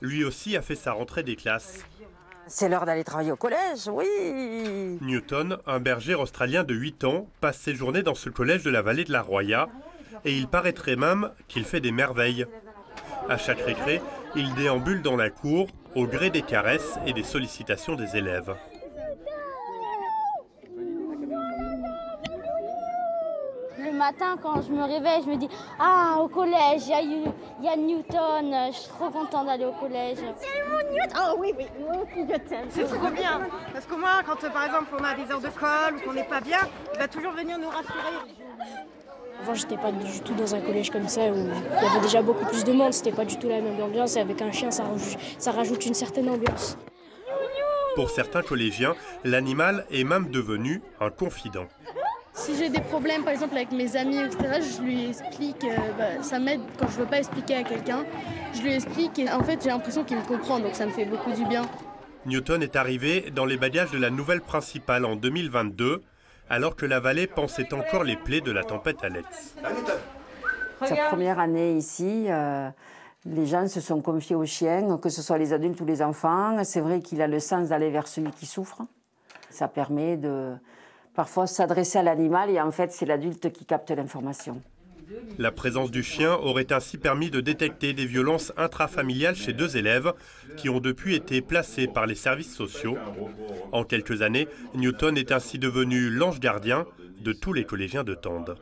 Lui aussi a fait sa rentrée des classes. C'est l'heure d'aller travailler au collège, oui. Newton, un berger australien de 8 ans, passe ses journées dans ce collège de la vallée de la Roya et il paraîtrait même qu'il fait des merveilles. À chaque récré, il déambule dans la cour au gré des caresses et des sollicitations des élèves. Le matin, quand je me réveille, je me dis « Ah, au collège, il y a Newton, je suis trop contente d'aller au collège. » C'est mon Newton. Oh oui, moi aussi je t'aime. C'est trop bien, parce qu'au moins, quand par exemple on a des heures de colle ou qu'on n'est pas bien, il va toujours venir nous rassurer. Avant, j'étais pas du tout dans un collège comme ça où il y avait déjà beaucoup plus de monde, c'était pas du tout la même ambiance et avec un chien, ça rajoute une certaine ambiance. Pour certains collégiens, l'animal est même devenu un confident. Si j'ai des problèmes, par exemple, avec mes amis, etc., je lui explique, ça m'aide quand je ne veux pas expliquer à quelqu'un. Je lui explique et en fait, j'ai l'impression qu'il me comprend, donc ça me fait beaucoup du bien. Newton est arrivé dans les bagages de la nouvelle principale en 2022, alors que la vallée pansait encore les plaies de la tempête Alex. Sa première année ici, les gens se sont confiés aux chiens, que ce soit les adultes ou les enfants. C'est vrai qu'il a le sens d'aller vers celui qui souffre. Ça permet de parfois s'adresser à l'animal et en fait c'est l'adulte qui capte l'information. La présence du chien aurait ainsi permis de détecter des violences intrafamiliales chez 2 élèves qui ont depuis été placés par les services sociaux. En quelques années, Newton est ainsi devenu l'ange gardien de tous les collégiens de Tende.